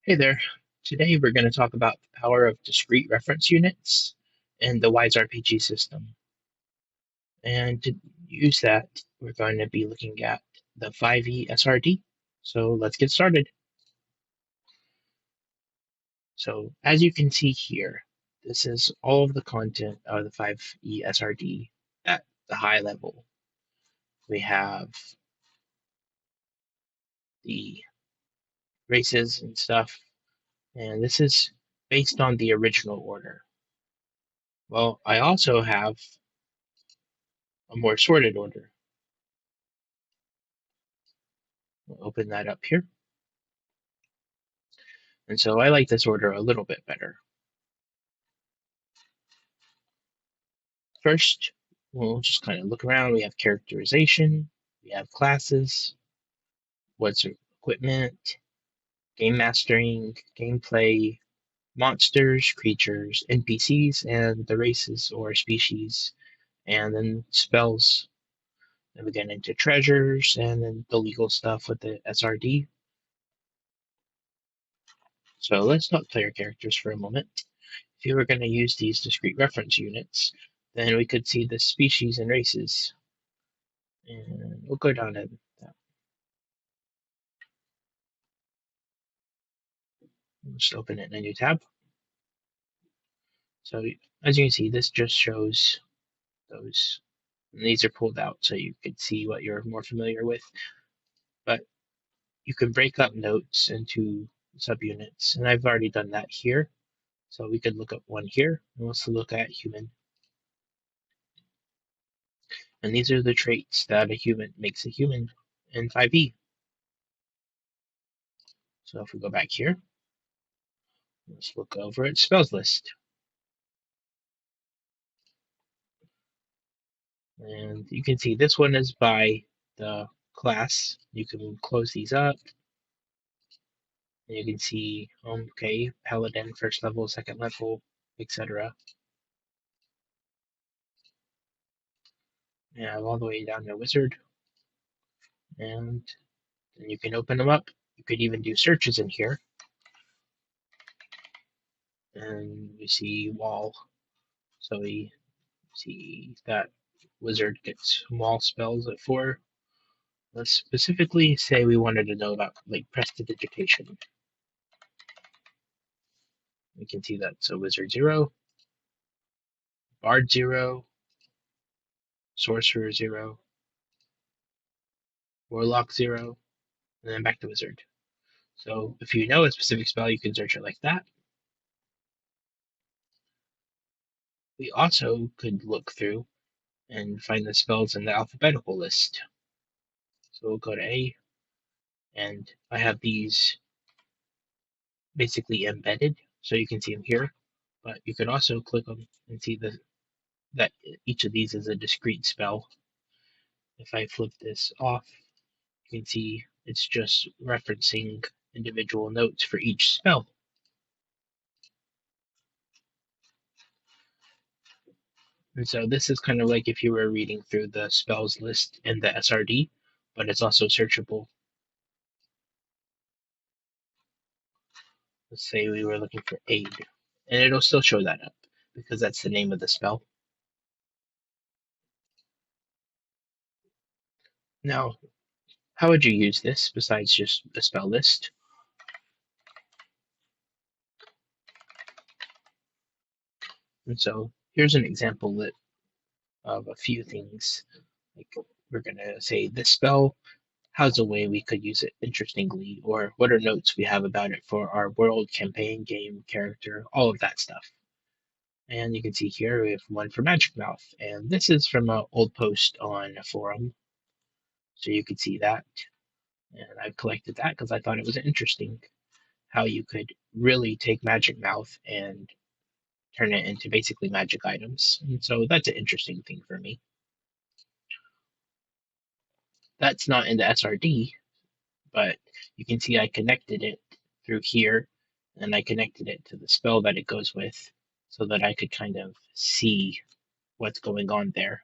Hey there. Today we're going to talk about the power of discrete reference units and the WISE RPG system. And to use that, we're going to be looking at the 5e SRD. So let's get started. So as you can see here, this is all of the content of the 5e SRD at the high level. We have the races and stuff, and this is based on the original order. Well, I also have a more sorted order. We'll open that up here. And so I like this order a little bit better. First, we'll just kind of look around. We have characterization, we have classes, what's equipment, game mastering, gameplay, monsters, creatures, NPCs, and the races or species, and then spells. Then we get into treasures, and then the legal stuff with the SRD. So let's talk player characters for a moment. If you were going to use these discrete reference units, then we could see the species and races. And we'll go down to that. We'll just open it in a new tab. So as you can see, this just shows those. And these are pulled out so you can see what you're more familiar with. But you can break up notes into subunits. And I've already done that here. So we could look at one here. And let's look at human. And these are the traits that a human makes a human in 5e. So if we go back here, let's look over at spells list. And you can see this one is by the class. You can close these up. And you can see, okay, Paladin, first level, second level, etc. Yeah, all the way down to Wizard. And then you can open them up. You could even do searches in here. And you see wall. So we see that Wizard gets wall spells at 4. Let's specifically say we wanted to know about like prestidigitation. We can see that. So Wizard 0, Bard 0, Sorcerer 0, Warlock 0, and then back to Wizard. So if you know a specific spell, you can search it like that. We also could look through and find the spells in the alphabetical list. So we'll go to A, and I have these basically embedded, so you can see them here. But you can also click them and see that each of these is a discrete spell. If I flip this off, you can see it's just referencing individual notes for each spell. And so this is kind of like if you were reading through the spells list in the SRD, but it's also searchable. Let's say we were looking for aid, and it'll still show that up because that's the name of the spell. Now, how would you use this besides just the spell list? And so here's an example of a few things. Like we're going to say this spell, how's a way we could use it interestingly, or what are notes we have about it for our world, campaign, game, character, all of that stuff. And you can see here we have one for Magic Mouth, and this is from an old post on a forum. So you can see that. And I've collected that because I thought it was interesting how you could really take Magic Mouth and turn it into basically magic items. And so that's an interesting thing for me. That's not in the SRD, but you can see I connected it through here, and I connected it to the spell that it goes with so that I could kind of see what's going on there.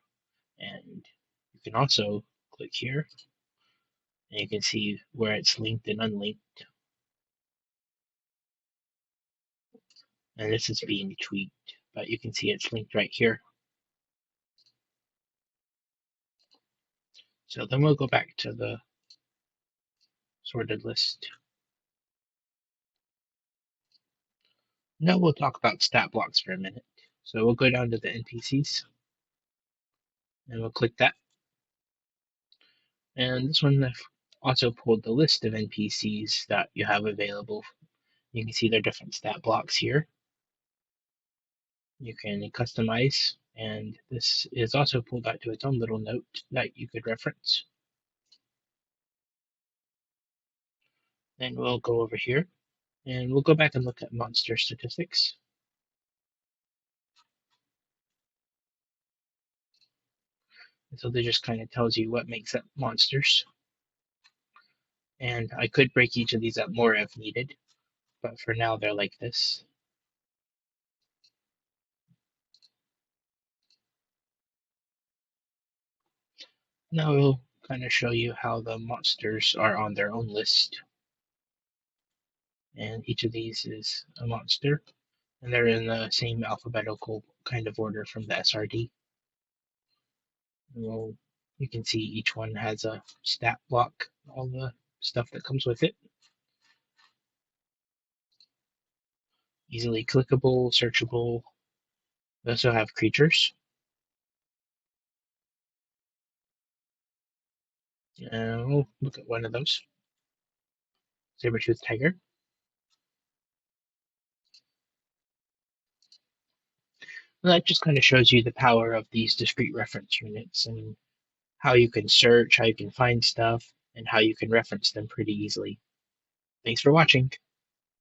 And you can also click here, and you can see where it's linked and unlinked. and this is being tweaked, but you can see it's linked right here. So then we'll go back to the sorted list. Now we'll talk about stat blocks for a minute. So we'll go down to the NPCs and we'll click that. And this one I've also pulled the list of NPCs that you have available. You can see their different stat blocks here. You can customize, and this is also pulled out to its own little note that you could reference. Then we'll go over here and we'll go back and look at monster statistics. And so this just kind of tells you what makes up monsters. And I could break each of these up more if needed, but for now they're like this. Now we'll kind of show you how the monsters are on their own list. And each of these is a monster, and they're in the same alphabetical kind of order from the SRD. Well, you can see each one has a stat block, all the stuff that comes with it. Easily clickable, searchable. We also have creatures. We'll look at one of those. Saber-toothed tiger. And that just kind of shows you the power of these discrete reference units and how you can search, how you can find stuff, and how you can reference them pretty easily. Thanks for watching.